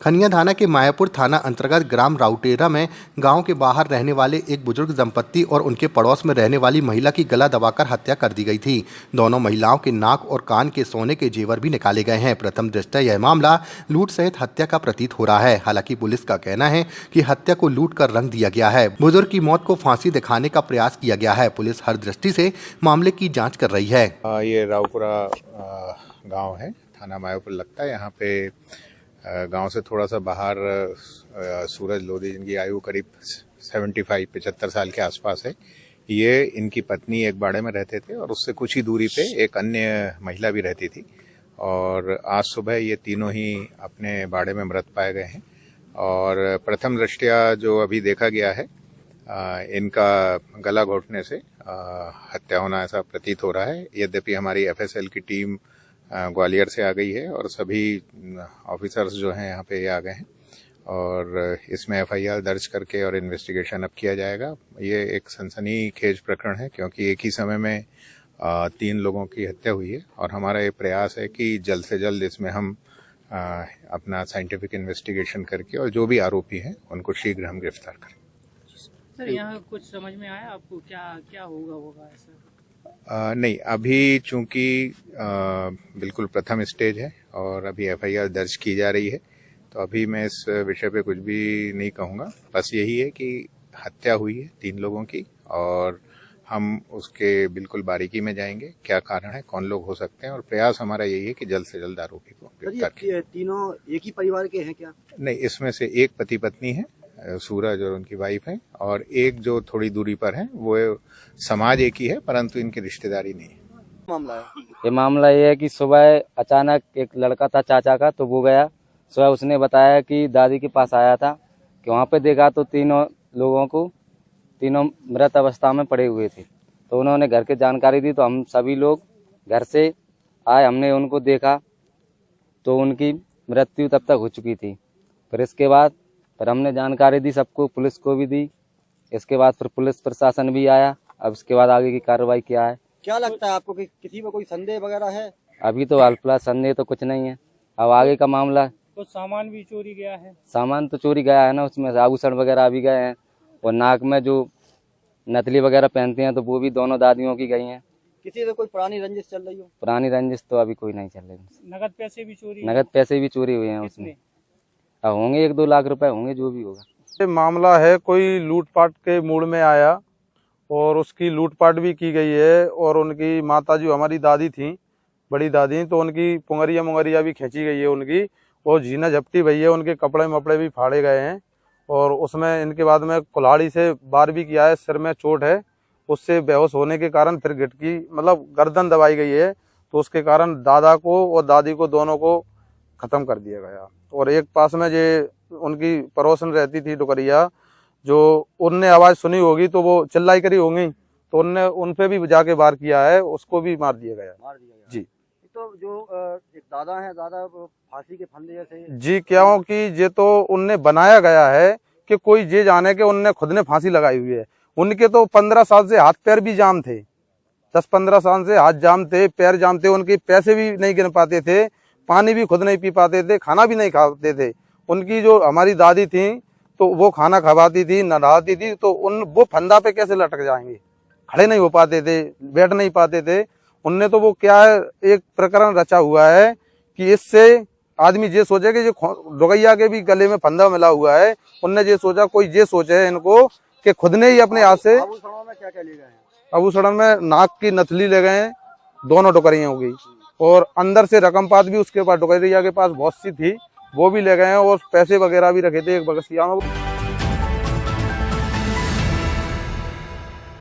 खनिया थाना के मायापुर थाना अंतर्गत ग्राम राउटेरा में गांव के बाहर रहने वाले एक बुजुर्ग दंपत्ति और उनके पड़ोस में रहने वाली महिला की गला दबाकर हत्या कर दी गई थी। दोनों महिलाओं के नाक और कान के सोने के जेवर भी निकाले गए हैं। प्रथम दृष्टया यह मामला लूट सहित हत्या का प्रतीत हो रहा है। हालांकि पुलिस का कहना है कि हत्या को लूट कर रंग दिया गया है। बुजुर्ग की मौत को फांसी दिखाने का प्रयास किया गया है। पुलिस हर दृष्टि से मामले की जाँच कर रही है। ये रावपुरा गाँव है, थाना मायापुर लगता है। यहाँ पे गांव से थोड़ा सा बाहर सूरज लोधी, जिनकी आयु करीब 75 साल के आसपास है, ये इनकी पत्नी एक बाड़े में रहते थे और उससे कुछ ही दूरी पे एक अन्य महिला भी रहती थी। और आज सुबह ये तीनों ही अपने बाड़े में मृत पाए गए हैं। और प्रथम दृष्टया जो अभी देखा गया है, इनका गला घोटने से हत्या होना ऐसा प्रतीत हो रहा है। यद्यपि हमारी एफएसएल की टीम ग्वालियर से आ गई है और सभी ऑफिसर्स जो हैं यहाँ पे आ गए हैं और इसमें एफआईआर दर्ज करके और इन्वेस्टिगेशन अब किया जाएगा। ये एक सनसनीखेज प्रकरण है क्योंकि एक ही समय में 3 लोगों की हत्या हुई है और हमारा ये प्रयास है कि जल्द से जल्द इसमें हम अपना साइंटिफिक इन्वेस्टिगेशन करके और जो भी आरोपी हैं उनको शीघ्र हम गिरफ्तार करें। सर, यहाँ कुछ समझ में आया आपको क्या होगा ऐसा? नहीं, अभी चूंकि बिल्कुल प्रथम स्टेज है और अभी एफआईआर दर्ज की जा रही है, तो अभी मैं इस विषय पे कुछ भी नहीं कहूँगा। बस यही है कि हत्या हुई है 3 लोगों की और हम उसके बिल्कुल बारीकी में जाएंगे, क्या कारण है, कौन लोग हो सकते हैं, और प्रयास हमारा यही है कि जल्द से जल्द आरोपी को गिरफ्तार किया। तीनों एक ही परिवार के हैं क्या? नहीं, इसमें से एक पति पत्नी है, सूरज और उनकी वाइफ है, और एक जो थोड़ी दूरी पर है वो समाज एक ही है परंतु इनकी रिश्तेदारी नहीं है। मामला ये है कि सुबह अचानक एक लड़का था चाचा का, तो वो गया सुबह, उसने बताया कि दादी के पास आया था कि वहाँ पे देखा तो तीनों मृत अवस्था में पड़े हुए थे। तो उन्होंने घर के जानकारी दी, तो हम सभी लोग घर से आए, हमने उनको देखा तो उनकी मृत्यु तब तक हो चुकी थी। फिर इसके बाद हमने जानकारी दी, सबको, पुलिस को भी दी। इसके बाद फिर पुलिस प्रशासन भी आया। अब इसके बाद आगे की कार्रवाई क्या है? क्या लगता है आपको कि किसी में कोई संदेह वगैरह है? अभी तो अल्पला संदेह तो कुछ नहीं है। अब आगे का मामला, तो सामान भी चोरी गया है? सामान तो चोरी गया है ना, उसमें आभूषण वगैरह भी गए हैं और नाक में जो नथली वगैरह पहनते हैं तो वो भी दोनों दादियों की गई हैं। किसी से कोई पुरानी रंजिश चल रही हो? पुरानी रंजिश तो अभी कोई नहीं चल रही। नगद पैसे भी चोरी हुए हैं उसमें। अब होंगे 1-2 लाख रुपए होंगे, जो भी होगा। ये मामला है, कोई लूटपाट के मूड में आया और उसकी लूटपाट भी की गई है। और उनकी माता जो हमारी दादी थी, बड़ी दादी, तो उनकी पुंगरिया भी खींची गई है उनकी, और झीना झपटी भई है, उनके कपड़े मपड़े भी फाड़े गए हैं। और उसमें इनके बाद में कुल्हाड़ी से वार भी किया है, सिर में चोट है, उससे बेहोश होने के कारण फिर गिटकी मतलब गर्दन दबाई गई है, तो उसके कारण दादा को और दादी को दोनों को खत्म कर दिया गया। और एक पास में जो उनकी पड़ोसन रहती थी डुकरिया, जो उनने आवाज सुनी होगी तो वो चिल्लाई करी होंगी, तो उनने उन पे भी जाके वार किया है, उसको भी मार दिया गया जी। तो जो एक दादा है, दादा फांसी के फंदे जैसे जी, क्योंकि ये तो उनने बनाया गया है कि कोई ये जाने के उनने खुद ने फांसी लगाई हुई है। उनके तो 15 साल से हाथ पैर भी जाम थे, 10-15 साल से हाथ जाम थे, पैर जाम थे, उनके पैसे भी नहीं गिन पाते थे, पानी भी खुद नहीं पी पाते थे, खाना भी नहीं खाते थे। उनकी जो हमारी दादी थी तो वो खाना खवाती थी, नहाती थी, तो वो फंदा पे कैसे लटक जाएंगे? खड़े नहीं हो पाते थे, बैठ नहीं पाते थे। उनने तो वो क्या है, एक प्रकरण रचा हुआ है कि इससे आदमी ये सोचे कि जो डुगैया के भी गले में फंदा मिला हुआ है, उनने ये सोचा, कोई ये सोचे इनको कि खुद ने ही अपने हाथ से। आभूषणों में क्या ले गए हैं? आभूषण में नाक की नथली ले गए हैं, दोनों डुकरियों की, और अंदर से रकमपात भी उसके पास, डुकरिया के पास बहुत सी थी, वो भी ले गए हैं, और पैसे वगैरह भी रखे थे एक बक्सिया में।